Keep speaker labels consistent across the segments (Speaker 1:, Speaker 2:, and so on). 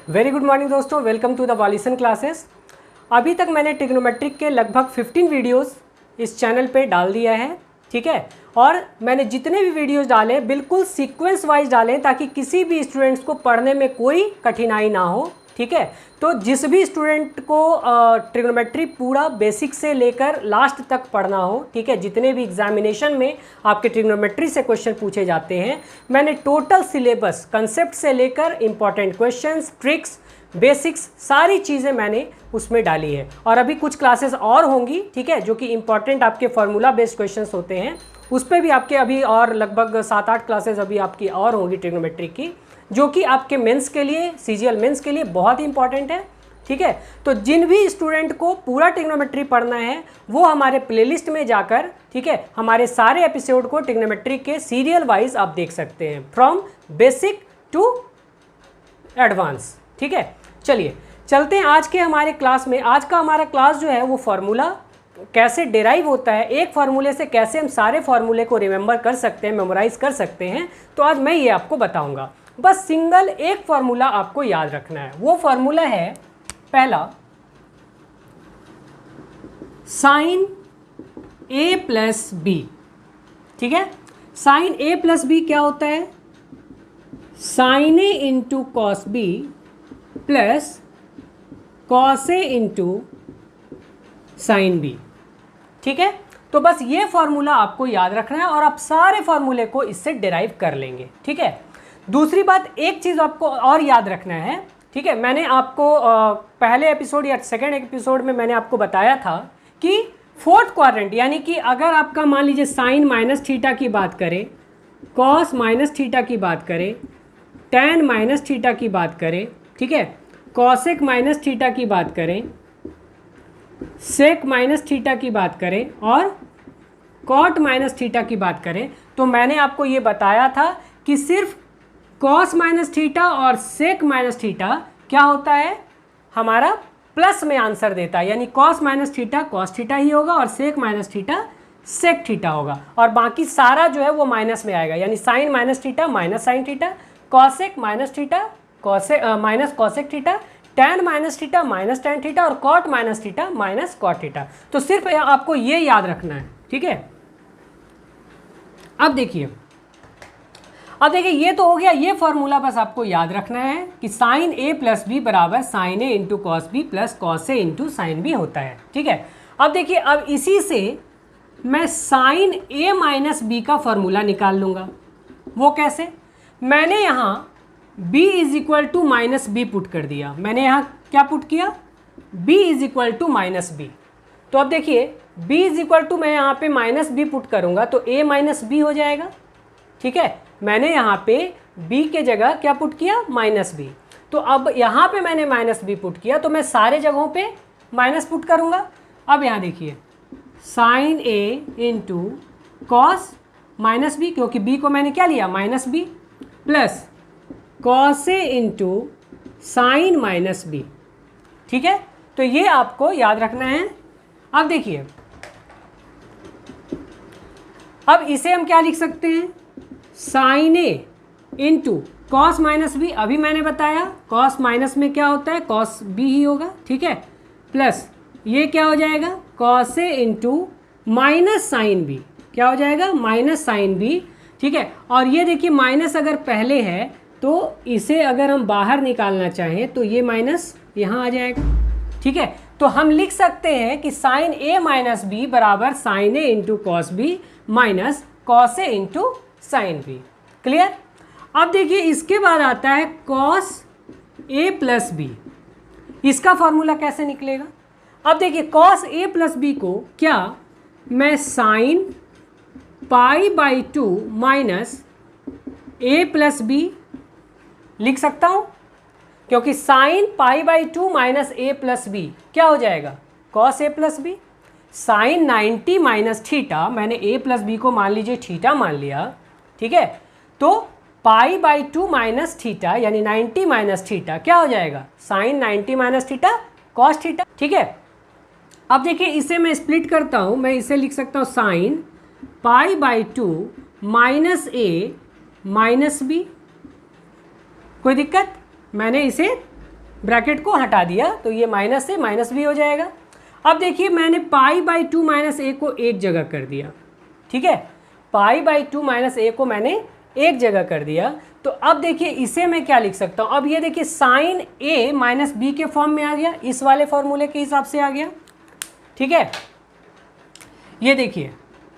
Speaker 1: Very good morning दोस्तों, welcome to the Volution classes. अभी तक मैंने ट्रिग्नोमेट्रिक के लगभग 15 वीडियोस इस चैनल पे डाल दिया है, ठीक है। और मैंने जितने भी वीडियोस डाले बिल्कुल सीक्वेंस वाइज डाले ताकि किसी भी स्टूडेंट्स को पढ़ने में कोई कठिनाई ना हो, ठीक है। तो जिस भी स्टूडेंट को ट्रिग्नोमेट्री पूरा बेसिक से लेकर लास्ट तक पढ़ना हो, ठीक है, जितने भी एग्जामिनेशन में आपके ट्रिग्नोमेट्री से क्वेश्चन पूछे जाते हैं, मैंने टोटल सिलेबस कंसेप्ट से लेकर इंपॉर्टेंट क्वेश्चंस, ट्रिक्स, बेसिक्स सारी चीज़ें मैंने उसमें डाली है। और अभी कुछ क्लासेस और होंगी, ठीक है, जो कि इंपॉर्टेंट आपके फार्मूला बेस्ड क्वेश्चंस होते हैं, उस पर भी आपके अभी और लगभग 7-8 क्लासेस अभी आपकी और होंगी ट्रिग्नोमेट्री की, जो कि आपके मेंस के लिए, सीजीएल मेंस के लिए बहुत ही इंपॉर्टेंट है, ठीक है। तो जिन भी स्टूडेंट को पूरा ट्रिग्नोमेट्री पढ़ना है वो हमारे प्लेलिस्ट में जाकर, ठीक है, हमारे सारे एपिसोड को ट्रिग्नोमेट्री के सीरियल वाइज आप देख सकते हैं, फ्रॉम बेसिक टू एडवांस, ठीक है। चलिए चलते हैं आज के हमारे क्लास में। आज का हमारा क्लास जो है वो फार्मूला कैसे डिराइव होता है, एक फार्मूले से कैसे हम सारे फार्मूले को रिमेंबर कर सकते हैं, मेमोराइज कर सकते हैं, तो आज मैं ये आपको बताऊंगा। बस सिंगल एक फार्मूला आपको याद रखना है। वो फार्मूला है पहला, साइन ए प्लस बी, ठीक है। साइन ए प्लस बी क्या होता है? Sine A into cos B plus cos A into sine B, ठीक है। तो बस ये फार्मूला आपको याद रखना है और आप सारे फार्मूले को इससे डिराइव कर लेंगे, ठीक है। दूसरी बात, एक चीज़ आपको और याद रखना है, ठीक है। मैंने आपको पहले एपिसोड या सेकेंड एपिसोड में मैंने आपको बताया था कि फोर्थ क्वाड्रेंट, यानी कि अगर आपका मान लीजिए साइन माइनस थीटा की बात करें, कॉस माइनस थीटा की बात करें, टैन माइनस थीटा की बात करें, ठीक है, कॉसेक माइनस थीटा की बात करें, सेक माइनस थीटा की बात करें और कॉट माइनस थीटा की बात करें, तो मैंने आपको ये बताया था कि सिर्फ कॉस माइनस थीटा और सेक माइनस थीटा क्या होता है, हमारा प्लस में आंसर देता है, यानी cos minus theta cos theta ही होगा और sec minus theta sec theta होगा, और बाकी सारा जो है वो माइनस में आएगा, यानी sine minus theta minus sine theta, cosec minus theta minus cosec theta, tan minus theta minus tan theta और cot minus theta minus cot theta. तो सिर्फ आपको ये याद रखना है, ठीक है। अब देखिए ये तो हो गया, ये फॉर्मूला बस आपको याद रखना है कि साइन ए प्लस बी बराबर sine A into cos B plus cos A into sine B होता है, ठीक है। अब देखिए, अब इसी से मैं साइन ए माइनस बी का फॉर्मूला निकाल लूँगा। वो कैसे? मैंने यहाँ b is equal to minus B put कर दिया। मैंने यहाँ क्या पुट किया? b is equal to minus B. तो अब देखिए b इज इक्वल टू, मैं यहाँ पे माइनस बी पुट करूँगा तो a माइनस बी हो जाएगा, ठीक है। मैंने यहाँ पे b के जगह क्या पुट किया? Minus B. तो अब यहाँ पे मैंने माइनस बी पुट किया तो मैं सारे जगहों पे माइनस पुट करूँगा। अब यहाँ देखिए, साइन ए इंटू कॉस माइनस बी, क्योंकि b को मैंने क्या लिया? Minus B, plus cos A into sine minus B, ठीक है। तो ये आपको याद रखना है। अब देखिए, अब इसे हम क्या लिख सकते हैं? साइन ए इंटू कॉस माइनस बी, अभी मैंने बताया कॉस माइनस में क्या होता है? कॉस बी ही होगा, ठीक है, प्लस ये क्या हो जाएगा? Cos A into minus sine B, क्या हो जाएगा? माइनस साइन बी, ठीक है। और ये देखिए, माइनस अगर पहले है तो इसे अगर हम बाहर निकालना चाहें तो ये माइनस यहाँ आ जाएगा, ठीक है। तो हम लिख सकते हैं कि साइन ए माइनस बी बराबर sine A into cos B minus cos A into sine B. Clear? अब देखिए, इसके बाद आता है कॉस ए प्लस बी। इसका फॉर्मूला कैसे निकलेगा? अब देखिए, कॉस ए प्लस बी को क्या मैं sine pi by 2 minus A plus B लिख सकता हूँ, क्योंकि sine pi by 2 minus A plus B क्या हो जाएगा? Cos A plus B. Sine 90 minus theta, मैंने ए प्लस बी को मान लीजिए थीटा मान लिया, ठीक है। तो पाई बाई 2 माइनस थीटा यानी 90 माइनस थीटा क्या हो जाएगा? Sine 90 minus theta cos theta, ठीक है। अब देखिए, इसे मैं स्प्लिट करता हूँ, मैं इसे लिख सकता हूँ sine pi by 2 minus A minus B. कोई दिक्कत? मैंने इसे ब्रैकेट को हटा दिया तो ये माइनस से माइनस भी हो जाएगा। अब देखिए मैंने पाई बाई 2 माइनस ए को एक जगह कर दिया, ठीक है, पाई बाई 2 माइनस ए को मैंने एक जगह कर दिया। तो अब देखिए इसे मैं क्या लिख सकता हूँ, अब ये देखिए साइन ए माइनस बी के फॉर्म में आ गया, इस वाले फॉर्मूले के हिसाब से आ गया, ठीक है। ये देखिए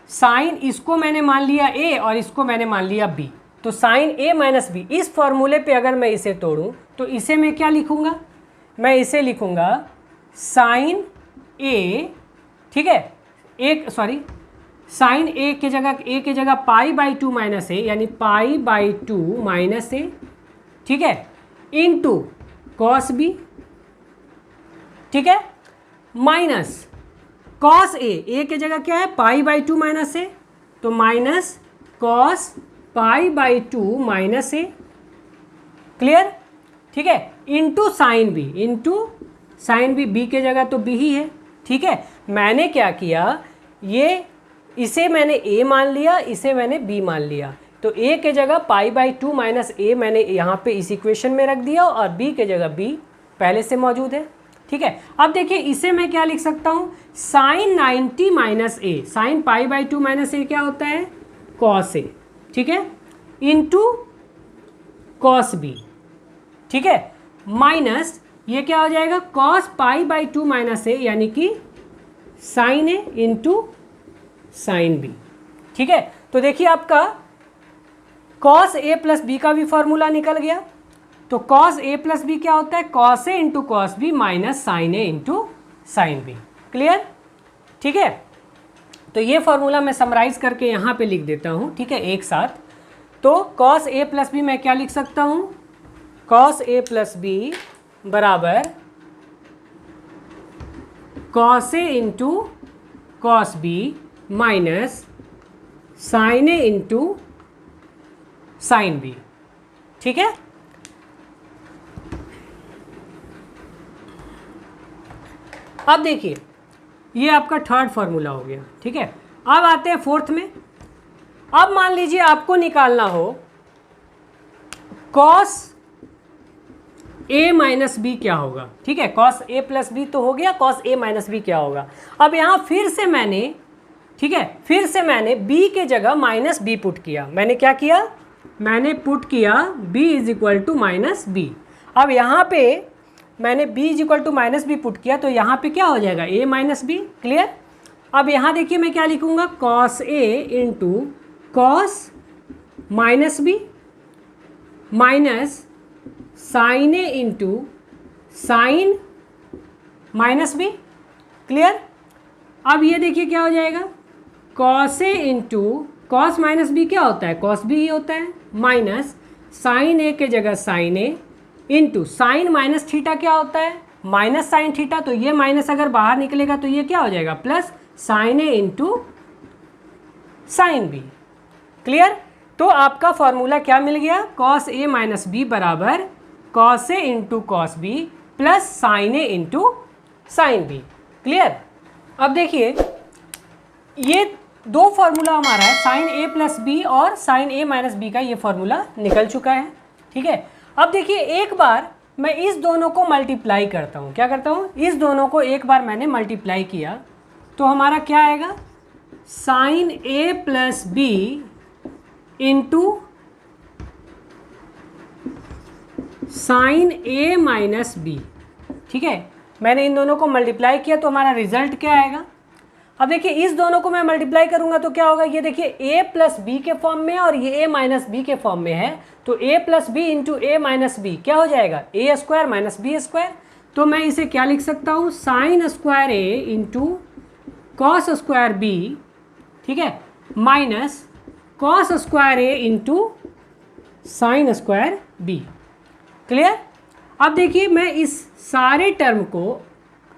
Speaker 1: साइन इसको मैंने मान लिया ए और इसको मैंने मान लिया बी, तो साइन ए माइनस बी, इस फॉर्मूले पे अगर मैं इसे तोड़ूं तो इसे मैं क्या लिखूंगा, मैं इसे लिखूंगा साइन ए, ठीक है, एक सॉरी साइन ए के जगह पाई बाई 2 माइनस ए, यानी पाई बाई 2 माइनस ए, ठीक है, इनटू कॉस बी, ठीक है, माइनस कॉस ए के जगह क्या है पाई बाई 2 माइनस ए, तो minus cos pi by 2 minus A, clear, ठीक है, into sine B, into sine B, B के जगह तो बी ही है, ठीक है। मैंने क्या किया, ये इसे मैंने a मान लिया, इसे मैंने b मान लिया, तो a के जगह पाई बाई 2 माइनस ए मैंने यहाँ पे इस इक्वेशन में रख दिया और b के जगह b पहले से मौजूद है, ठीक है। अब देखिए इसे मैं क्या लिख सकता हूँ, sine 90 minus A, sine pi by 2 minus A क्या होता है कॉस ए, ठीक है, इनटू कॉस बी, ठीक है, माइनस ये क्या हो जाएगा कॉस पाई बाई 2 माइनस ए, यानी कि साइन ए इंटू साइन बी, ठीक है। तो देखिए आपका कॉस ए प्लस बी का भी फॉर्मूला निकल गया, तो कॉस ए प्लस बी क्या होता है cos A into cos B minus sine A into sine B, clear, ठीक है। तो ये फॉर्मूला मैं समराइज करके यहाँ पे लिख देता हूँ, ठीक है, एक साथ। तो कॉस ए प्लस बी मैं क्या लिख सकता हूँ, कॉस ए प्लस बी बराबर cos A into cos B minus sine A into sine B, ठीक है। अब देखिए ये आपका थर्ड फॉर्मूला हो गया, ठीक है। अब आते हैं फोर्थ में। अब मान लीजिए आपको निकालना हो कॉस ए माइनस बी क्या होगा, ठीक है, कॉस ए प्लस बी तो हो गया, कॉस ए माइनस बी क्या होगा। अब यहाँ फिर से मैंने, ठीक है, फिर से मैंने b के जगह माइनस बी पुट किया, मैंने क्या किया, मैंने पुट किया b is equal to minus B. अब यहाँ पे मैंने b is equal to minus B put किया, तो यहाँ पे क्या हो जाएगा a माइनस बी, क्लियर। अब यहाँ देखिए मैं क्या लिखूँगा cos A into cos minus B minus sine A into sine minus B, clear. अब ये देखिए क्या हो जाएगा cos A into cos minus B क्या होता है कॉस बी ही होता है, माइनस साइन ए के जगह साइन ए इंटू साइन माइनस थीटा क्या होता है माइनस साइन थीटा, तो ये माइनस अगर बाहर निकलेगा तो ये क्या हो जाएगा प्लस साइन ए इंटू साइन बी, क्लियर। तो आपका फॉर्मूला क्या मिल गया कॉस ए माइनस बी बराबर cos A into cos B plus sine A into sine B, clear. अब देखिए ये दो फॉर्मूला हमारा है साइन ए प्लस बी और साइन ए माइनस बी का ये फॉर्मूला निकल चुका है, ठीक है। अब देखिए एक बार मैं इस दोनों को मल्टीप्लाई करता हूँ, क्या करता हूँ इस दोनों को एक बार मैंने मल्टीप्लाई किया तो हमारा क्या आएगा साइन ए प्लस बी इंटू साइन ए माइनस बी, ठीक है। मैंने इन दोनों को मल्टीप्लाई किया तो हमारा रिजल्ट क्या आएगा। अब देखिए इस दोनों को मैं मल्टीप्लाई करूंगा तो क्या होगा, ये देखिए a प्लस बी के फॉर्म में है और ये a माइनस बी के फॉर्म में है, तो a plus B into A minus B क्या हो जाएगा a square minus B square. तो मैं इसे क्या लिख सकता हूँ sine square A into cos square B, ठीक है, minus cos square A into sine square B, clear. अब देखिए मैं इस सारे टर्म को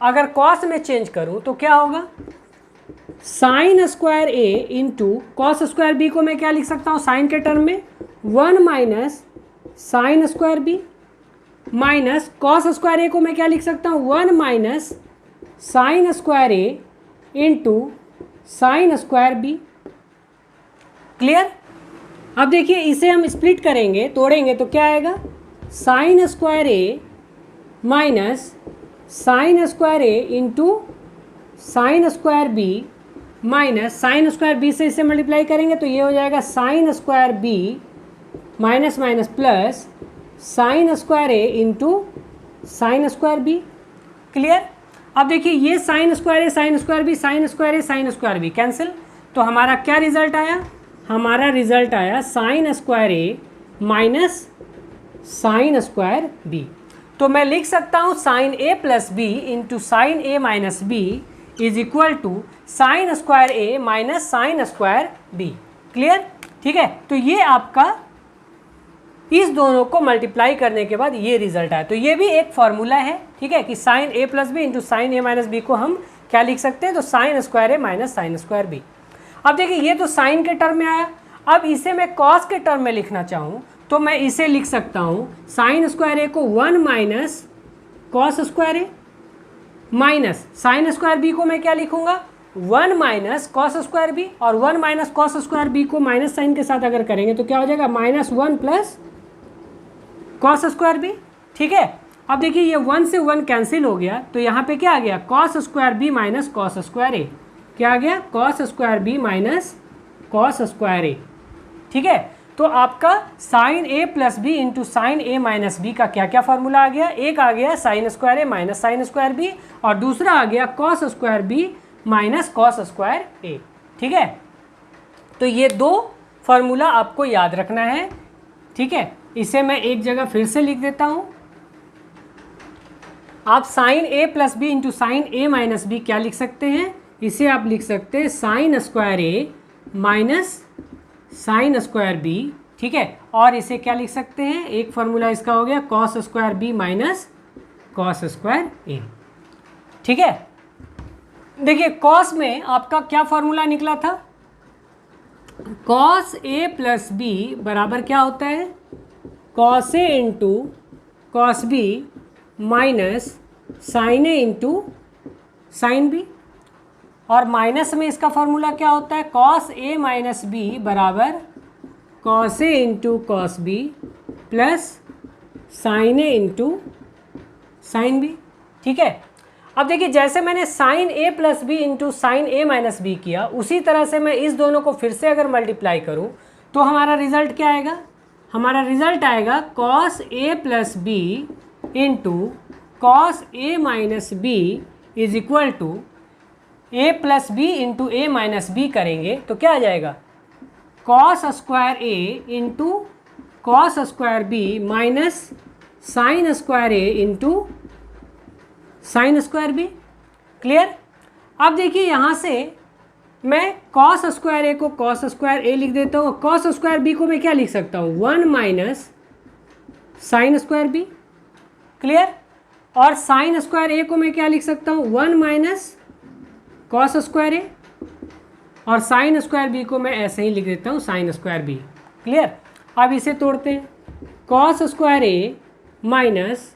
Speaker 1: अगर कॉस में चेंज करूँ तो क्या होगा sign square A into cos square B को मैं क्या लिख सकता हूँ साइन के टर्म में 1 minus sine square B minus cos square A को मैं क्या लिख सकता हूँ 1 minus sine square A into sine square B, clear. अब देखिए इसे हम स्प्लिट करेंगे तोड़ेंगे तो क्या आएगा sine square A minus sine square A into sine square B minus sine square B से इसे मल्टीप्लाई करेंगे तो ये हो जाएगा sine square B minus minus plus sine square A into sine square B. Clear. अब देखिए ये sine square A sine square B sine square A sine square B cancel, तो हमारा क्या रिजल्ट आया, हमारा रिजल्ट आया sine square A minus sine square B. तो मैं लिख सकता हूँ sine A plus B into sine A minus B is equal to sine square A minus sine square B. Clear. ठीक है, तो ये आपका इस दोनों को मल्टीप्लाई करने के बाद ये रिजल्ट आया। तो ये भी एक फॉर्मूला है, ठीक है, कि साइन ए प्लस बी इंटू साइन ए माइनस बी को हम क्या लिख सकते हैं, तो sign square A minus sine square B. अब देखिए ये तो साइन के टर्म में आया, अब इसे मैं कॉस के टर्म में लिखना चाहूँ तो मैं इसे लिख सकता हूँ साइन स्क्वायर ए को 1 minus cos square A minus sine square B को मैं क्या लिखूंगा 1 माइनस कॉस स्क्वायर बी, और 1 माइनस कॉस स्क्वायर बी को माइनस साइन के साथ अगर करेंगे तो क्या हो जाएगा -1 प्लस कॉस स्क्वायर बी। ठीक है, अब देखिए ये 1 से 1 कैंसिल हो गया तो यहाँ पे क्या आ गया cos square B minus cos square A, क्या आ गया cos square B minus cos square A. ठीक है, तो आपका साइन ए प्लस बी इंटू साइन ए माइनस बी का क्या क्या फॉर्मूला आ गया, एक आ गया sine square A minus sine square B और दूसरा आ गया cos square B minus cos square A. ठीक है, तो ये दो फॉर्मूला आपको याद रखना है। ठीक है, इसे मैं एक जगह फिर से लिख देता हूँ। आप साइन ए प्लस बी इंटू साइन ए माइनस बी क्या लिख सकते हैं, इसे आप लिख सकते हैं sign square A minus sine square B. ठीक है, और इसे क्या लिख सकते हैं, एक फॉर्मूला इसका हो गया cos square B minus cos square A. ठीक है, देखिए कॉस में आपका क्या फॉर्मूला निकला था, कॉस ए प्लस बी बराबर क्या होता है cos A into cos B minus sine A into sine B, और माइनस में इसका फॉर्मूला क्या होता है कॉस ए माइनस बी बराबर cos A into cos B plus sine A into sine B. ठीक है, अब देखिए जैसे मैंने साइन ए प्लस बी इंटू साइन ए माइनस बी किया उसी तरह से मैं इस दोनों को फिर से अगर मल्टीप्लाई करूं तो हमारा रिजल्ट क्या आएगा, हमारा रिजल्ट आएगा cos A plus B into cos A minus B is equal to A plus B into A minus B करेंगे तो क्या आ जाएगा cos square A into cos square B minus sine square A into sine square B. Clear. अब देखिए यहाँ से मैं कॉस स्क्वायर ए को कॉस स्क्वायर ए लिख देता हूँ, कॉस स्क्वायर बी को मैं क्या लिख सकता हूँ 1 minus sine square B. Clear. और साइन स्क्वायर ए को मैं क्या लिख सकता हूँ 1 माइनस कॉस स्क्वायर ए, और साइन स्क्वायर बी को मैं ऐसे ही लिख देता हूँ साइन स्क्वायर बी। क्लियर। अब इसे तोड़ते हैं, cos square A minus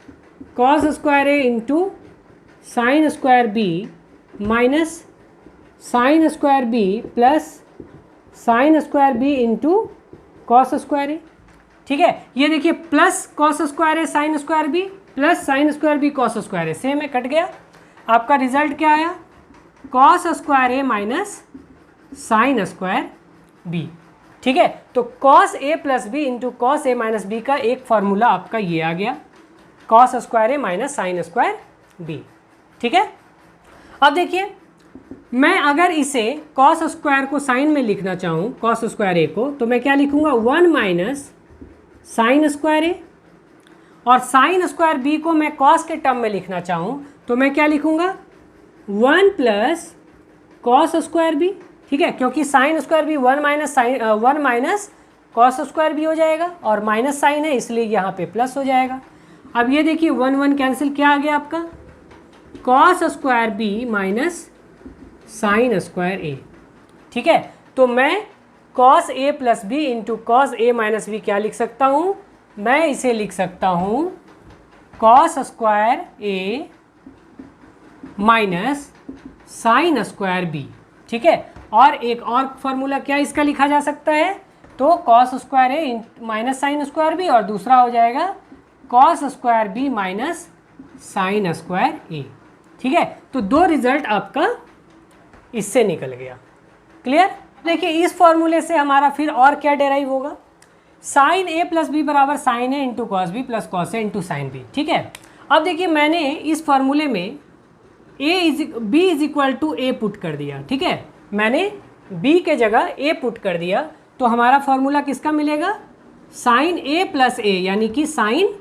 Speaker 1: cos square A into sine square B minus sine square B plus sine square B into cos square A. ठीक है, ये देखिए plus cos square A sine square B plus sine square B cos square A, same है cut गया। आपका result क्या आया cos square A minus sine square B. ठीक है, तो cos A plus B into cos A minus B का एक फॉर्मूला आपका ये आ गया cos square A minus sine square B. ठीक है, अब देखिए मैं अगर इसे कॉस स्क्वायर को साइन में लिखना चाहूँ कॉस स्क्वायर ए को तो मैं क्या लिखूँगा 1 माइनस साइन स्क्वायर ए, और साइन स्क्वायर बी को मैं कॉस के टर्म में लिखना चाहूँ तो मैं क्या लिखूँगा 1 प्लस कॉस स्क्वायर बी। ठीक है, क्योंकि sine square B 1 minus cos square B हो जाएगा और माइनस साइन है इसलिए यहाँ पे प्लस हो जाएगा। अब ये देखिए 1 कैंसिल, क्या आ गया आपका cos square B minus sine square A. ठीक है, तो मैं cos A plus B into cos A minus B क्या लिख सकता हूँ, मैं इसे लिख सकता हूँ cos square A minus sine square B. ठीक है, और एक और फॉर्मूला क्या इसका लिखा जा सकता है, तो cos square A minus sine square B, और दूसरा हो जाएगा cos square B minus sine square A. ठीक है, तो दो रिजल्ट आपका इससे निकल गया। क्लियर? देखिए इस फॉर्मूले से हमारा फिर और क्या डेराइव होगा, साइन ए प्लस बी बराबर sine A into cos B plus cos A into sine B. ठीक है, अब देखिए मैंने इस फॉर्मूले में B is equal to A put कर दिया। ठीक है, मैंने बी के जगह ए पुट कर दिया, तो हमारा फॉर्मूला किसका मिलेगा, साइन ए प्लस ए यानी कि साइन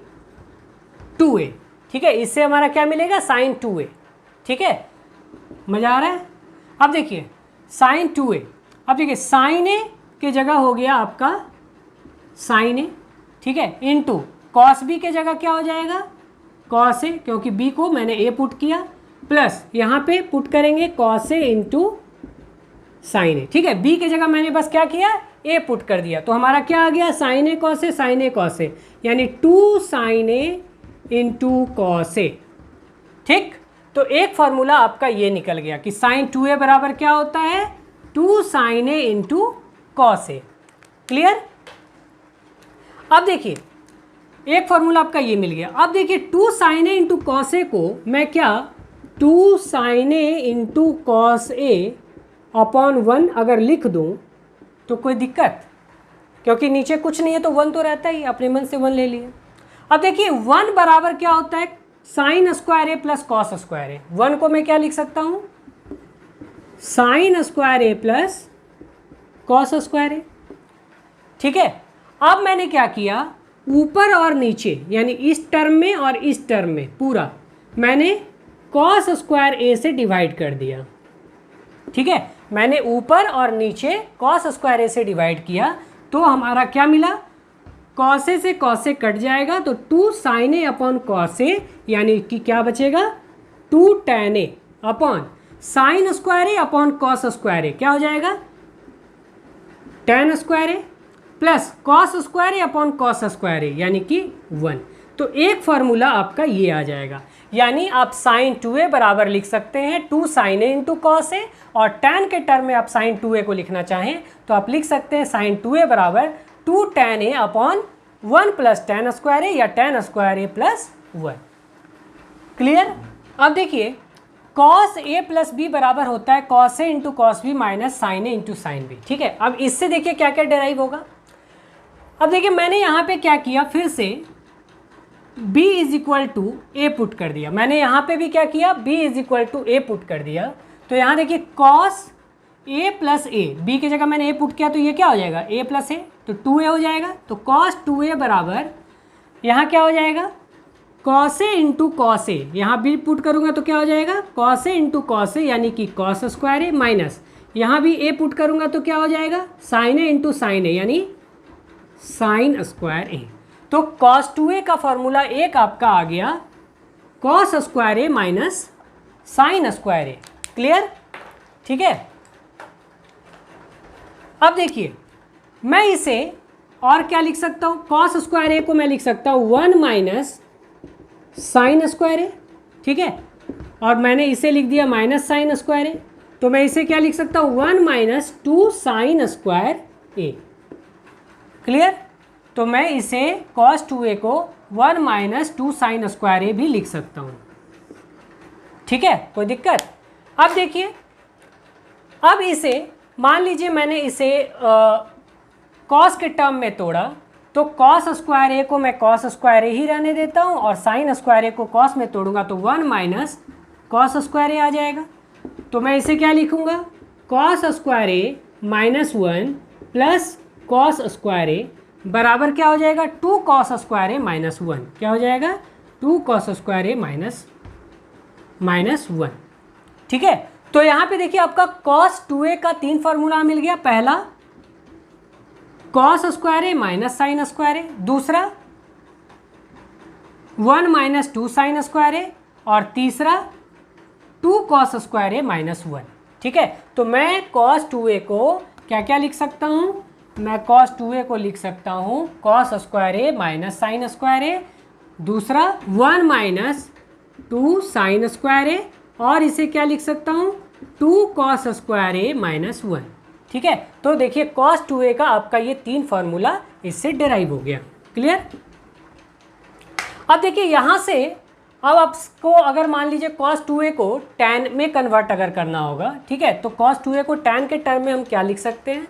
Speaker 1: 2a। ठीक है, इससे हमारा क्या मिलेगा, साइन 2a। ठीक है, मज़ा आ रहा है? अब देखिए साइन 2a, अब देखिए साइन ए के जगह हो गया आपका साइन ए। ठीक है, इनटू कॉस बी के जगह क्या हो जाएगा, कॉस ए, क्योंकि बी को मैंने ए पुट किया, प्लस यहाँ पे पुट करेंगे कॉस ए इंटू साइन ए। ठीक है, बी के जगह मैंने बस क्या किया, ए पुट कर दिया, तो हमारा क्या आ गया, sign A cos A, sign A cos A, यानी 2 साइन ए इंटू कॉस ए। ठीक, तो एक फार्मूला आपका ये निकल गया कि साइन 2a बराबर क्या होता है, 2 साइन ए इंटू कॉस ए। क्लियर? अब देखिए एक फार्मूला आपका ये मिल गया। अब देखिए 2 साइन ए इंटू कॉस ए को मैं क्या 2 साइन ए इंटू कॉस ए अपॉन 1 अगर लिख दूं तो कोई दिक्कत, क्योंकि नीचे कुछ नहीं है तो 1 तो रहता ही, अपने मन से 1 ले लिए। अब देखिए 1 बराबर क्या होता है, sign square A plus cos square ए। 1 को मैं क्या लिख सकता हूँ, sine square A plus cos square A. ठीक है, अब मैंने क्या किया, ऊपर और नीचे यानी इस टर्म में और इस टर्म में पूरा मैंने कॉस स्क्वायर ए से डिवाइड कर दिया। ठीक है, मैंने ऊपर और नीचे कॉस स्क्वायर ए से डिवाइड किया, तो हमारा क्या मिला, कॉस ए से कॉस ए कट जाएगा, तो 2 sine A upon cos A, यानी कि क्या बचेगा, 2 tan A upon sine square A upon cos square A, क्या हो जाएगा, tan square A plus cos square A upon cos square ए, यानी कि 1। तो एक फार्मूला आपका ये आ जाएगा, यानी आप साइन 2a बराबर लिख सकते हैं 2 साइन ए इंटू कॉस ए, और टैन के टर्म में आप साइन 2a को लिखना चाहें तो आप लिख सकते हैं साइन 2a बराबर 2 tan A upon 1 plus tan square A या tan square A plus 1। Clear? अब देखिए कॉस ए प्लस बी बराबर होता है cos A into cos B minus sine A into sine B. ठीक है, अब इससे देखिए क्या क्या डेराइव होगा। अब देखिए मैंने यहाँ पे क्या किया, फिर से b is equal to A put कर दिया। मैंने यहाँ पे भी क्या किया, b is equal to A put कर दिया, तो यहाँ देखिए cos a plus A, B की जगह मैंने a पुट किया तो ये क्या हो जाएगा, a प्लस ए, तो 2a हो जाएगा। तो कॉस 2a बराबर यहाँ क्या हो जाएगा, कॉस ए इंटू कॉस ए, यहाँ b पुट करूँगा तो क्या हो जाएगा, cos A into cos A, यानी कि कॉस स्क्वायर ए, माइनस यहाँ भी a पुट करूँगा तो क्या हो जाएगा, साइन ए इंटू साइन ए, यानी साइन स्क्वायर ए। तो कॉस 2a का फॉर्मूला एक आपका आ गया, cos square A minus sine square A. Clear? ठीक है, अब देखिए मैं इसे और क्या लिख सकता हूँ, कॉस स्क्वायर ए को मैं लिख सकता हूँ 1 माइनस साइन स्क्वायर ए। ठीक है, और मैंने इसे लिख दिया माइनस साइन स्क्वायर ए, तो मैं इसे क्या लिख सकता हूँ, 1 माइनस 2 साइन स्क्वायर ए। क्लियर? तो मैं इसे cos 2a को 1 माइनस 2 साइन स्क्वायर ए भी लिख सकता हूँ। ठीक है, कोई दिक्कत? अब देखिए, अब इसे मान लीजिए मैंने इसे cos के टर्म में तोड़ा, तो cos स्क्वायर ए को मैं cos स्क्वायर ए ही रहने देता हूँ, और साइन स्क्वायर ए को cos में तोड़ूंगा तो 1 माइनस cos स्क्वायर ए आ जाएगा। तो मैं इसे क्या लिखूँगा, cos square A minus 1 plus cos square ए बराबर क्या हो जाएगा, 2 cos स्क्वायर ए माइनस 1, क्या हो जाएगा, 2 cos स्क्वायर ए माइनस 1। ठीक है, तो यहाँ पे देखिए आपका cos 2a का 3 फार्मूला मिल गया। पहला cos square A minus sine square ए, दूसरा 1 माइनस 2 साइन स्क्वायर ए, और तीसरा 2 cos स्क्वायर ए माइनस 1। ठीक है, तो मैं cos 2a को क्या क्या लिख सकता हूँ, मैं cos 2a को लिख सकता हूँ cos square A minus sine square ए, दूसरा 1 माइनस 2 साइन स्क्वायर ए, और इसे क्या लिख सकता हूँ 2 cos स्क्वायर ए माइनस 1। ठीक है, तो देखिए cos 2a का आपका ये 3 फार्मूला इससे डिराइव हो गया। क्लियर? अब देखिए यहाँ से अब आपको अगर मान लीजिए cos 2a को tan में कन्वर्ट अगर करना होगा, ठीक है, तो cos 2a को tan के टर्म में हम क्या लिख सकते हैं?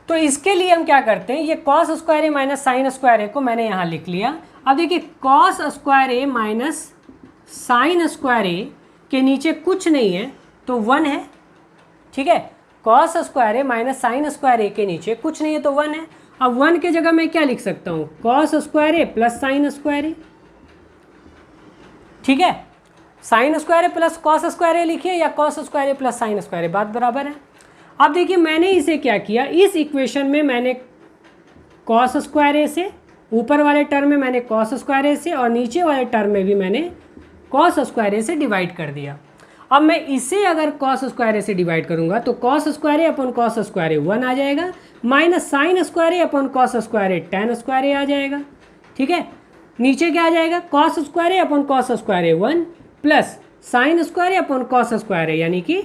Speaker 1: तो इसके लिए हम क्या करते हैं, ये cos square A minus sine square A को मैंने यहाँ लिख लिया। अब देखिए cos square A minus sine square ए के नीचे कुछ नहीं है तो 1 है, ठीक है। cos square A minus sine square ए के नीचे कुछ नहीं है तो 1 है। अब 1 के जगह मैं क्या लिख सकता हूँ, cos square A plus sine square A, ठीक है। Sign square A plus cos square ए लिखिए या cos square A plus sine square ए, बात बराबर है। अब देखिए मैंने इसे क्या किया, इस इक्वेशन में मैंने कॉस स्क्वायर ए से, ऊपर वाले टर्म में मैंने कॉस स्क्वायर ए से और नीचे वाले टर्म में भी मैंने कॉस स्क्वायर ए से डिवाइड कर दिया। अब मैं इसे अगर कॉस स्क्वायर ए से डिवाइड करूंगा तो कॉस स्क्वायर ए अपॉन कॉस स्क्वायर ए 1 आ जाएगा, माइनस साइन स्क्वायर ए अपॉन कॉस स्क्वायर ए tan स्क्वायर ए आ जाएगा, ठीक है। नीचे क्या आ जाएगा, कॉस स्क्वायर ए अपॉन कॉस स्क्वायर ए 1 प्लस साइन स्क्वायर ए अपॉन कॉस स्क्वायर ए यानी कि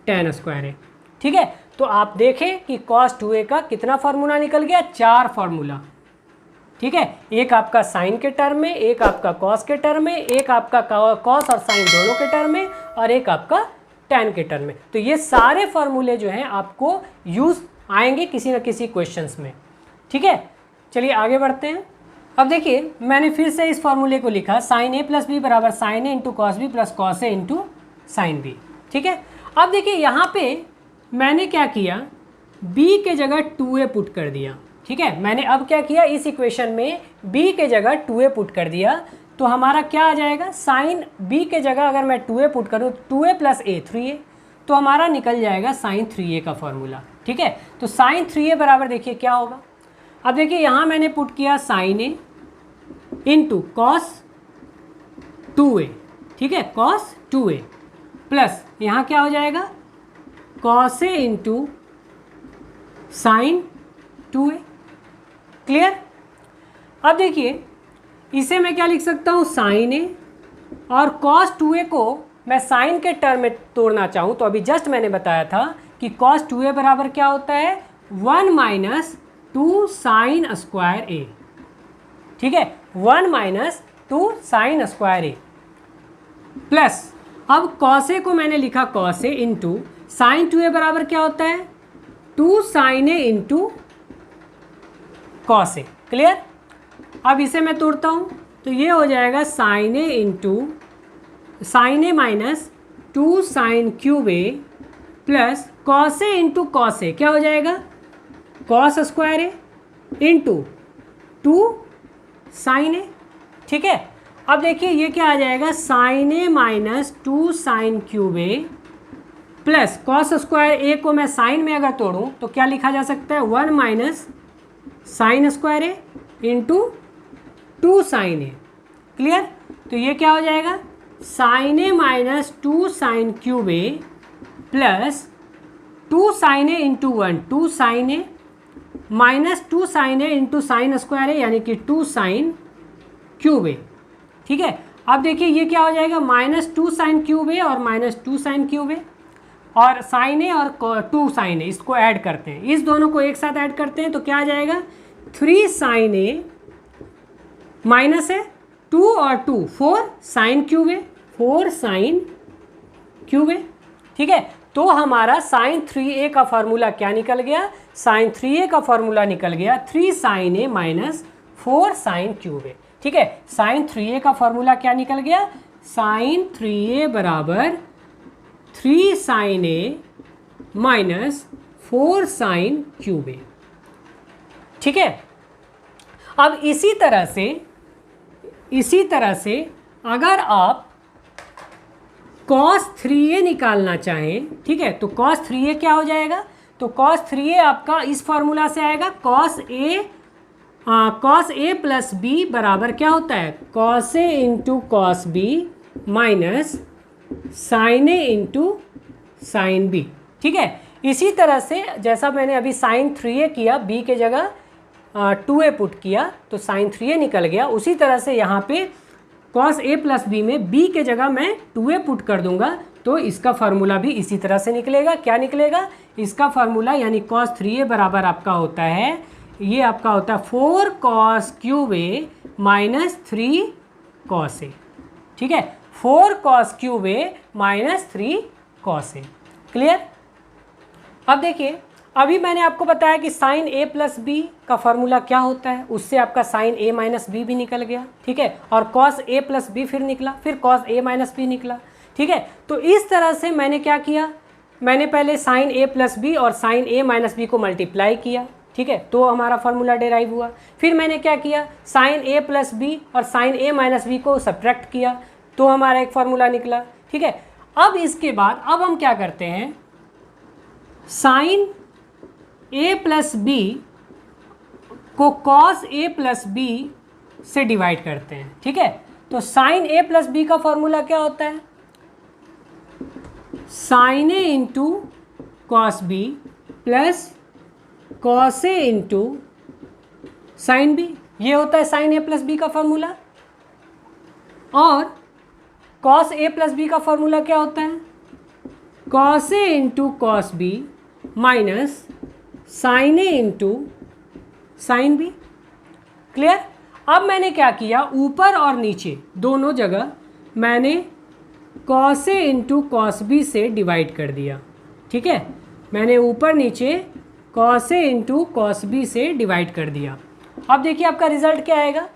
Speaker 1: tan स्क्वायर ए, ठीक है। तो आप देखें कि cos 2a का कितना फार्मूला निकल गया, 4 फार्मूला, ठीक है। एक आपका साइन के टर्म में, एक आपका कॉस के टर्म में, एक आपका कॉस और साइन दोनों के टर्म में और एक आपका tan के टर्म में। तो ये सारे फार्मूले जो हैं आपको यूज़ आएंगे किसी न किसी क्वेश्चंस में, ठीक है। चलिए आगे बढ़ते हैं। अब देखिए मैंने फिर से इस फार्मूले को लिखा, साइन ए प्लस बी बराबर sine A into cos B plus cos A into sine B, ठीक है। अब देखिए यहाँ पे मैंने क्या किया, b के जगह 2a पुट कर दिया, ठीक है। मैंने अब क्या किया, इस इक्वेशन में b के जगह 2a पुट कर दिया तो हमारा क्या आ जाएगा, साइन b के जगह अगर मैं 2a पुट करूँ 2a प्लस a 3a, तो हमारा निकल जाएगा साइन 3a का फॉर्मूला, ठीक है। तो साइन 3a बराबर देखिए क्या होगा। अब देखिए यहाँ मैंने पुट किया साइन ए इंटू कॉस 2a, ठीक है, कॉस 2a प्लस यहाँ क्या हो जाएगा cos A into sign 2a, clear. अब देखिए इसे मैं क्या लिख सकता हूँ, साइन ए और कॉस 2a को मैं साइन के टर्म में तोड़ना चाहूँ तो अभी जस्ट मैंने बताया था कि कॉस 2a बराबर क्या होता है, 1 माइनस 2 साइन स्क्वायर ए, ठीक है, 1 minus 2 sign square A plus अब कॉस ए को मैंने लिखा cos A into sign 2a बराबर क्या होता है, 2 साइन ए इंटू कॉस ए, क्लियर। अब इसे मैं तोड़ता हूँ तो ये हो जाएगा sine A into sine A minus 2 sine cube A plus cos A into cos A, क्या हो जाएगा cos square A into 2 sine ए, ठीक है। अब देखिए ये क्या आ जाएगा, sine A minus 2 sine cube A plus cos square A को मैं साइन में अगर तोड़ूँ तो क्या लिखा जा सकता है, 1 minus sine square A into 2 sine A, clear. तो ये क्या हो जाएगा, साइन ए माइनस 2 साइन क्यूब ए प्लस 2 साइन ए इंटू 1 2 साइन ए माइनस 2 साइन ए इंटू साइन स्क्वायर ए यानी कि 2 साइन क्यूब ए, ठीक है। अब देखिए ये क्या हो जाएगा, माइनस 2 साइन क्यूब ए और माइनस 2 साइन क्यूब ए और साइन ए और 2 साइन ए, इसको ऐड करते हैं, इस दोनों को एक साथ ऐड करते हैं तो क्या आ जाएगा, 3 साइन ए माइनस है 2 और 2 4 साइन क्यूब ए, 4 साइन क्यूब ए, ठीक है। तो हमारा साइन 3a का फॉर्मूला क्या निकल गया, साइन 3a का फॉर्मूला निकल गया 3 साइन ए माइनस 4 साइन क्यूब ए, ठीक है। साइन 3a का फॉर्मूला क्या निकल गया, साइन 3a बराबर 3 साइन ए माइनस 4 साइन क्यूब ए, ठीक है। अब इसी तरह से अगर आप cos 3a निकालना चाहें, ठीक है, तो cos 3a क्या हो जाएगा, तो cos 3a आपका इस फॉर्मूला से आएगा, cos a प्लस बी बराबर क्या होता है, cos a into cos B minus sine A into sine B, ठीक है। इसी तरह से जैसा मैंने अभी साइन 3a किया, b के जगह 2a पुट किया तो साइन 3a निकल गया, उसी तरह से यहाँ पे cos a प्लस बी में b के जगह मैं 2a पुट कर दूंगा तो इसका फार्मूला भी इसी तरह से निकलेगा। क्या निकलेगा, इसका फार्मूला यानी cos 3a बराबर आपका होता है, ये आपका होता है 4 cos cube a minus 3 cos a, ठीक है, 4 cos क्यूब ए माइनस 3 cos ए। क्लियर। अब देखिए, अभी मैंने आपको बताया कि साइन ए प्लस बी का फॉर्मूला क्या होता है, उससे आपका साइन ए माइनस बी भी निकल गया, ठीक है, और कॉस ए प्लस बी फिर निकला, फिर कॉस ए माइनस बी निकला, ठीक है। तो इस तरह से मैंने क्या किया, मैंने पहले साइन ए प्लस बी और साइन ए माइनस बी को मल्टीप्लाई किया, ठीक है, तो हमारा फॉर्मूला डेराइव हुआ। फिर मैंने क्या किया, साइन ए प्लस बी और साइन ए माइनस बी को सब्ट्रैक्ट किया, तो हमारा एक फॉर्मूला निकला, ठीक है। अब इसके बाद अब हम क्या करते हैं, साइन ए प्लस बी को कॉस ए प्लस बी से डिवाइड करते हैं, ठीक है। तो साइन ए प्लस बी का फॉर्मूला क्या होता है, sine A into cos B plus cos A into sine B, ये होता है साइन ए प्लस बी का फॉर्मूला। और कॉस ए प्लस बी का फॉर्मूला क्या होता है, cos A into cos B minus sine A into sine B. Clear. अब मैंने क्या किया, ऊपर और नीचे दोनों जगह मैंने cos A into cos B से डिवाइड कर दिया, ठीक है, मैंने ऊपर नीचे cos A into cos B से डिवाइड कर दिया। अब देखिए आपका रिजल्ट क्या आएगा,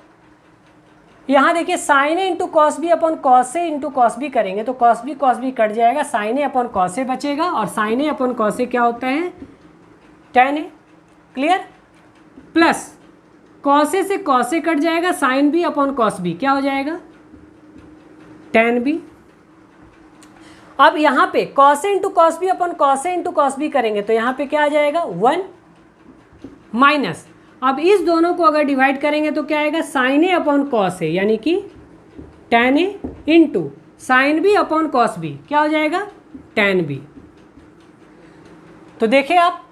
Speaker 1: यहाँ देखिए sine A into cos B upon cos A into cos B करेंगे तो कॉस बी कट जाएगा, sine A upon cos A बचेगा, और sine A upon cos A क्या होता है, tan A. Clear. Plus cos A से कॉस ए कट जाएगा, sine B upon cos B क्या हो जाएगा, tan बी। अब यहाँ पे cos A into cos B upon cos A into cos B करेंगे तो यहाँ पे क्या आ जाएगा 1 माइनस, अब इस दोनों को अगर डिवाइड करेंगे तो क्या आएगा, sine A upon cos A यानी कि tan ए into sine B upon cos B क्या हो जाएगा, tan बी। तो देखिए आप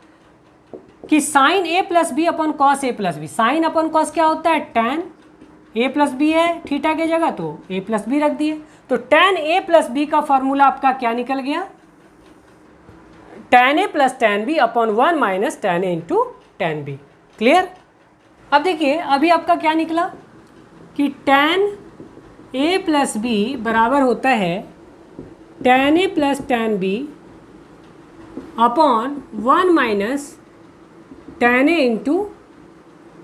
Speaker 1: कि sine A plus B upon cos A plus B, sine upon cos क्या होता है, tan ए प्लस बी है थीटा के जगह तो ए प्लस बी रख दिए, तो tan ए प्लस बी का फॉर्मूला आपका क्या निकल गया, tan ए plus tan B upon 1 minus tan ए इंटू tan बी। क्लियर। अब देखिए अभी आपका क्या निकला कि tan ए प्लस बी बराबर होता है tan ए plus tan B upon 1 minus tan ए इंटू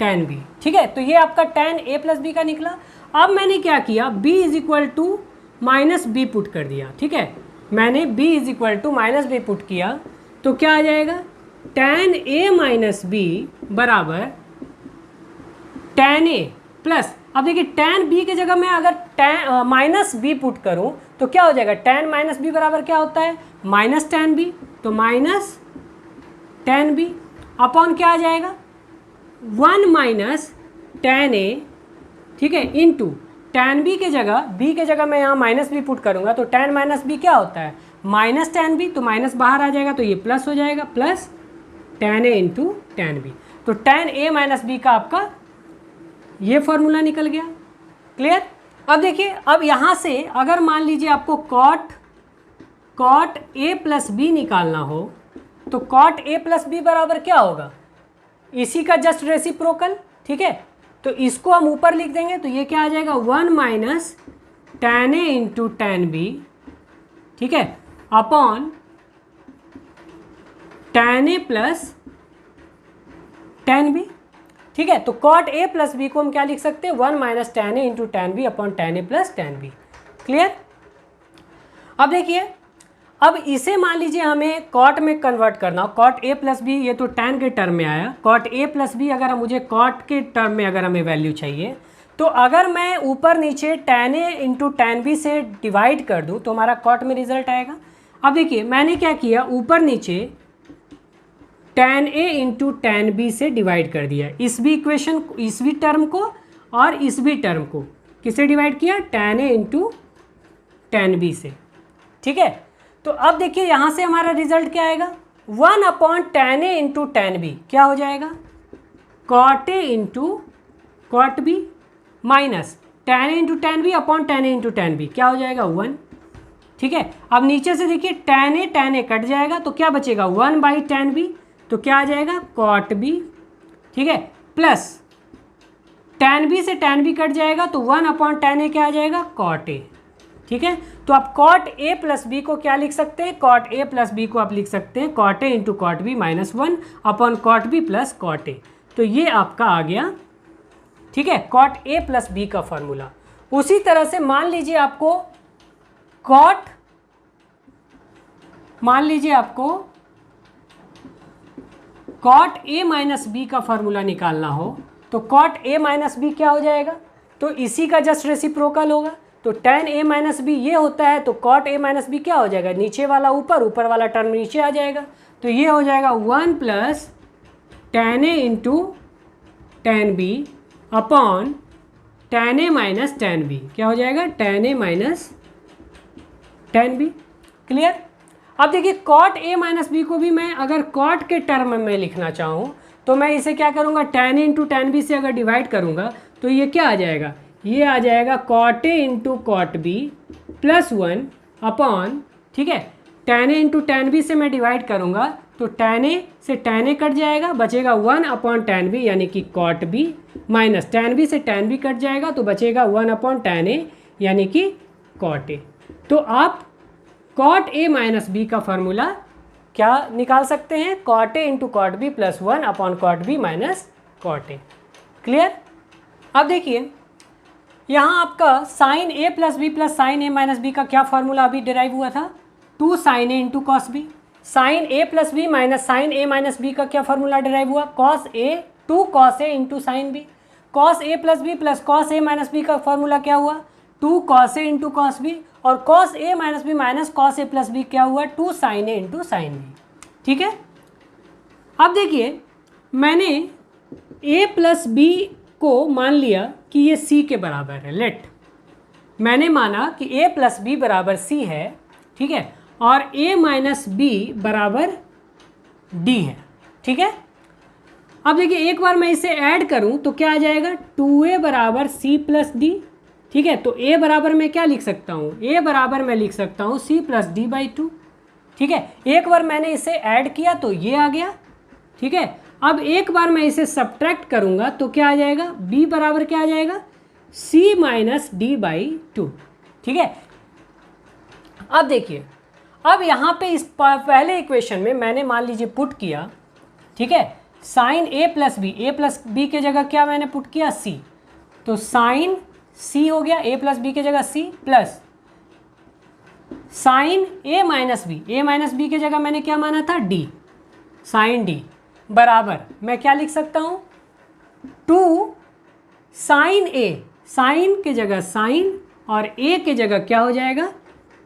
Speaker 1: tan बी, ठीक है। तो ये आपका tan ए प्लस बी का निकला। अब मैंने क्या किया, b is equal to minus B put कर दिया, ठीक है, मैंने b is equal to minus B put किया तो क्या आ जाएगा, tan ए माइनस बी बराबर tan ए प्लस, अब देखिए tan b के जगह मैं अगर माइनस बी पुट करूं तो क्या हो जाएगा, tan माइनस बी बराबर क्या होता है, माइनस tan बी, तो माइनस tan बी अपॉन क्या आ जाएगा 1 माइनस tan ए, ठीक है, इंटू tan बी के जगह मैं यहाँ माइनस बी पुट करूँगा तो tan माइनस बी क्या होता है, माइनस tan बी, तो माइनस बाहर आ जाएगा तो ये प्लस हो जाएगा, प्लस tan ए इंटू tan बी, तो tan ए माइनस बी का आपका ये फॉर्मूला निकल गया। क्लियर। अब देखिए, अब यहाँ से अगर मान लीजिए आपको कॉट ए प्लस बी निकालना हो तो कॉट ए प्लस बी बराबर क्या होगा, इसी का जस्ट रेसिप्रोकल, ठीक है, तो इसको हम ऊपर लिख देंगे तो ये क्या आ जाएगा 1 माइनस tan ए इंटू tan बी, ठीक है, अपॉन tan ए प्लस tan बी, ठीक है। तो कॉट ए प्लस बी को हम क्या लिख सकते हैं, 1 माइनस tan ए into tan B upon tan ए प्लस tan बी। क्लियर। अब देखिए, अब इसे मान लीजिए हमें कॉट में कन्वर्ट करना हो, कॉट ए प्लस बी ये तो tan के टर्म में आया, कॉट ए प्लस बी अगर मुझे कॉट के टर्म में अगर हमें वैल्यू चाहिए तो अगर मैं ऊपर नीचे tan ए इंटू tan बी से डिवाइड कर दूं तो हमारा कॉट में रिजल्ट आएगा। अब देखिए मैंने क्या किया, ऊपर नीचे tan ए इंटू tan बी से डिवाइड कर दिया, इस भी इक्वेशन इस भी टर्म को और इस भी टर्म को किससे डिवाइड किया, tan ए इंटू tan बी से, ठीक है। तो अब देखिए यहाँ से हमारा रिजल्ट क्या आएगा, 1 अपॉन tan ए इंटू tan बी क्या हो जाएगा, cot a into cot b minus tan A into tan B upon tan A into tan b क्या हो जाएगा 1, ठीक है। अब नीचे से देखिए tan ए कट जाएगा तो क्या बचेगा 1 बाई tan बी, तो क्या आ जाएगा कॉट बी, ठीक है, प्लस tan बी से tan बी कट जाएगा तो 1 अपॉन tan ए क्या आ जाएगा कॉट ए, ठीक है। तो आप कॉट ए प्लस बी को क्या लिख सकते हैं, कॉट ए प्लस बी को आप लिख सकते हैं cot a into cot b minus 1 upon cot b plus cot a. तो ये आपका आ गया, ठीक है, कॉट ए प्लस बी का फॉर्मूला। उसी तरह से मान लीजिए आपको कॉट ए माइनस बी का फॉर्मूला निकालना हो तो कॉट ए माइनस बी क्या हो जाएगा, तो इसी का जस्ट रेसिप्रोकल होगा। तो tan a माइनस बी ये होता है, तो कॉट ए माइनस बी क्या हो जाएगा, नीचे वाला ऊपर, ऊपर वाला टर्म नीचे आ जाएगा। तो ये हो जाएगा 1 plus tan a into tan b upon tan a minus tan b, क्या हो जाएगा tan a minus tan b। Clear. अब देखिए कॉट ए माइनस बी को भी मैं अगर कॉट के टर्म में लिखना चाहूँ तो मैं इसे क्या करूँगा, tan a into tan b से अगर डिवाइड करूँगा तो ये क्या आ जाएगा, ये आ जाएगा cot a into cot b plus 1 upon, ठीक है, tan a into tan b से मैं डिवाइड करूँगा तो tan a से tan a कट जाएगा, बचेगा 1 अपॉन tan b यानी कि cot b minus tan b से tan b कट जाएगा तो बचेगा 1 अपॉन tan a यानी कि कॉट a। तो आप कॉट ए माइनस बी का फॉर्मूला क्या निकाल सकते हैं, cot a into cot b plus 1 upon cot b minus cot a. Clear. अब देखिए यहाँ आपका साइन ए प्लस बी प्लस साइन ए माइनस बी का क्या फॉर्मूला अभी डिराइव हुआ था, 2 साइन ए इंटू कॉस बी। साइन ए प्लस बी माइनस साइन ए minus B का क्या फॉर्मूला डिराइव हुआ, cos A 2 cos A into sine B. Cos A plus b plus cos A minus B का formula क्या हुआ, 2 cos A into cos B, और cos A minus B minus cos A plus B क्या हुआ, 2 sine ए into sine B. ठीक है। अब देखिए मैंने ए प्लस बी को मान लिया कि ये सी के बराबर है। लेट, मैंने माना कि ए प्लस बी बराबर सी है, ठीक है, और ए माइनस बी बराबर डी है। ठीक है। अब देखिए एक बार मैं इसे ऐड करूं तो क्या आ जाएगा, 2a बराबर सी प्लस डी। ठीक है। तो a बराबर मैं क्या लिख सकता हूँ, a बराबर मैं लिख सकता हूँ c प्लस डी बाई 2। ठीक है। एक बार मैंने इसे ऐड किया तो ये आ गया। ठीक है। अब एक बार मैं इसे सब्ट्रैक्ट करूँगा तो क्या आ जाएगा, b बराबर क्या आ जाएगा, c माइनस डी बाई 2। ठीक है। अब देखिए अब यहाँ पे इस पहले इक्वेशन में मैंने मान लीजिए पुट किया, ठीक है, साइन ए प्लस बी के जगह क्या मैंने पुट किया, c, तो साइन c हो गया, a प्लस बी के जगह c plus sine a minus B के जगह मैंने क्या माना था, d, साइन d बराबर मैं क्या लिख सकता हूँ, 2 साइन a, साइन के जगह साइन और a के जगह क्या हो जाएगा,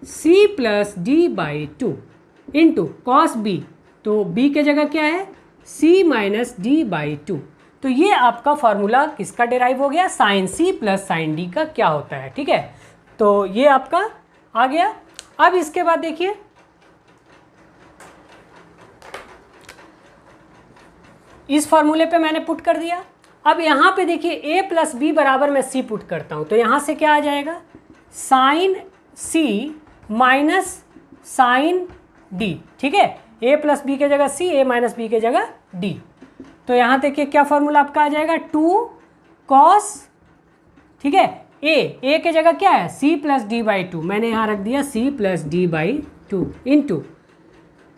Speaker 1: c plus d by 2 into cos b, तो b के जगह क्या है, c माइनस डी बाई 2। तो ये आपका फॉर्मूला किसका डिराइव हो गया, sine c plus sine d का क्या होता है। ठीक है। तो ये आपका आ गया। अब इसके बाद देखिए इस फॉर्मूले पे मैंने पुट कर दिया। अब यहाँ पे देखिए a प्लस बी बराबर मैं c पुट करता हूँ तो यहाँ से क्या आ जाएगा, sine c minus sine d। ठीक है। a प्लस बी के जगह c, a माइनस बी के जगह d। तो यहाँ देखिए क्या फॉर्मूला आपका आ जाएगा, 2 कॉस, ठीक है, a के जगह क्या है, c प्लस डी बाई 2, मैंने यहाँ रख दिया c plus d by 2 into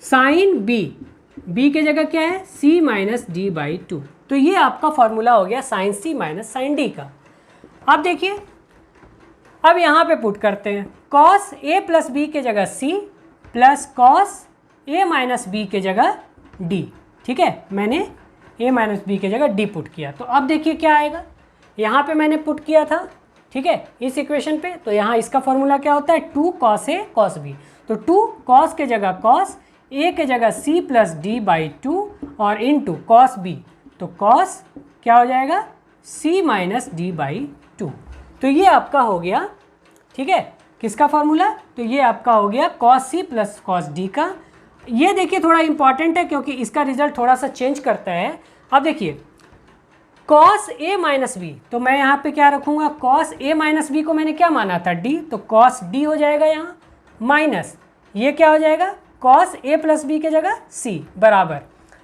Speaker 1: sine b के जगह क्या है, c माइनस डी बाई 2। तो ये आपका फॉर्मूला हो गया sine c minus sine d का। अब देखिए अब यहाँ पे पुट करते हैं, कॉस a प्लस बी के जगह c plus cos a minus B के जगह d। ठीक है। मैंने a माइनस बी के जगह d पुट किया। तो अब देखिए क्या आएगा, यहाँ पे मैंने पुट किया था, ठीक है, इस इक्वेशन पे, तो यहाँ इसका फॉर्मूला क्या होता है, 2 कॉस a कॉस b। तो 2 कॉस के जगह कॉस, a के जगह c प्लस डी बाई 2 और इंटू कॉस b, तो कॉस क्या हो जाएगा, c माइनस डी बाई 2। तो ये आपका हो गया, ठीक है, किसका फॉर्मूला, तो ये आपका हो गया cos c plus cos d का। ये देखिए थोड़ा इंपॉर्टेंट है क्योंकि इसका रिजल्ट थोड़ा सा चेंज करता है। अब देखिए कॉस a माइनस बी, तो मैं यहाँ पे क्या रखूँगा, कॉस a माइनस बी को मैंने क्या माना था, d, तो कॉस d हो जाएगा यहाँ, माइनस ये क्या हो जाएगा, कॉस a प्लस बी के जगह c बराबर,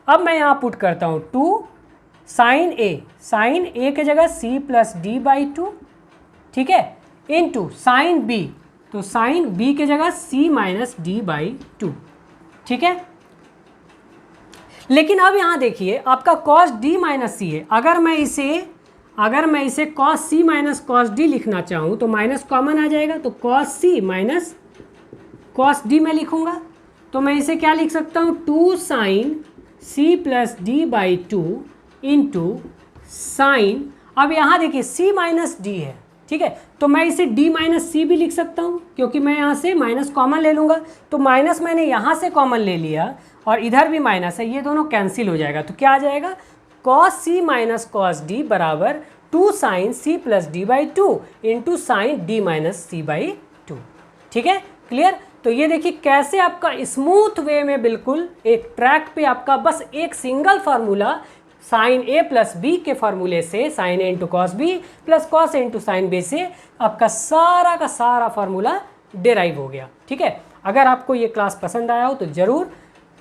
Speaker 1: अब मैं यहाँ पुट करता हूँ 2 साइन a के जगह c प्लस डी बाई 2, ठीक है, इंटू साइन b तो साइन बी के जगह c minus D by two, ठीक है। लेकिन अब यहाँ देखिए आपका कॉस डी माइनस सी है, अगर मैं इसे cos c minus cos D लिखना चाहूँ तो माइनस कॉमन आ जाएगा, तो cos c minus cos D मैं लिखूँगा, तो मैं इसे क्या लिख सकता हूँ, 2 sine c plus d by two into sine, अब यहाँ देखिए c माइनस डी है, ठीक है, तो मैं इसे d माइनस सी भी लिख सकता हूँ क्योंकि मैं यहाँ से माइनस कॉमन ले लूँगा, तो माइनस मैंने यहाँ से कॉमन ले लिया और इधर भी माइनस है, ये दोनों कैंसिल हो जाएगा, तो क्या आ जाएगा, cos c minus cos d बराबर 2 sine c plus d by two into sine d minus c by two, ठीक है, क्लियर। तो ये देखिए कैसे आपका स्मूथ वे में बिल्कुल एक ट्रैक पे आपका बस एक सिंगल फार्मूला साइन ए प्लस बी के फार्मूले से sine A into cos B plus cos A into sine B से आपका सारा का सारा फार्मूला डेराइव हो गया, ठीक है। अगर आपको ये क्लास पसंद आया हो तो ज़रूर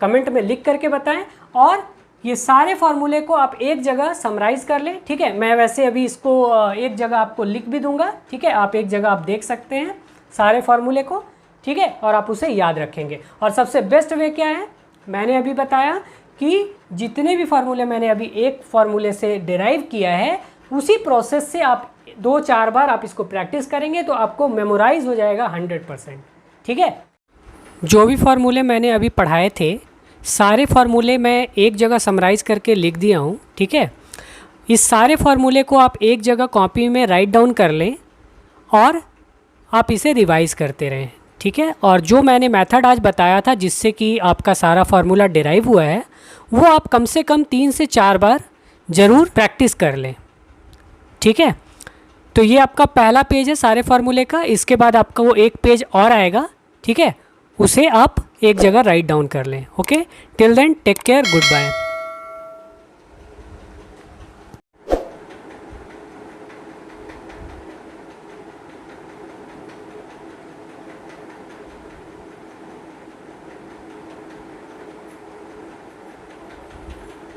Speaker 1: कमेंट में लिख करके बताएं, और ये सारे फार्मूले को आप एक जगह समराइज कर लें, ठीक है। मैं वैसे अभी इसको एक जगह आपको लिख भी दूंगा, ठीक है, आप एक जगह आप देख सकते हैं सारे फार्मूले को, ठीक है, और आप उसे याद रखेंगे। और सबसे बेस्ट वे क्या है, मैंने अभी बताया कि जितने भी फार्मूले मैंने अभी एक फार्मूले से डिराइव किया है उसी प्रोसेस से आप 2-4 बार आप इसको प्रैक्टिस करेंगे तो आपको मेमोराइज हो जाएगा 100%, ठीक है। जो भी फार्मूले मैंने अभी पढ़ाए थे सारे फार्मूले मैं एक जगह समराइज़ करके लिख दिया हूँ, ठीक है। इस सारे फार्मूले को आप एक जगह कॉपी में राइट डाउन कर लें और आप इसे रिवाइज करते रहें, ठीक है। और जो मैंने मेथड आज बताया था जिससे कि आपका सारा फार्मूला डिराइव हुआ है वो आप कम से कम 3 से 4 बार ज़रूर प्रैक्टिस कर लें, ठीक है। तो ये आपका पहला पेज है सारे फार्मूले का, इसके बाद आपका वो एक पेज और आएगा, ठीक है, उसे आप एक जगह राइट डाउन कर लें। Okay, till then take care, good bye.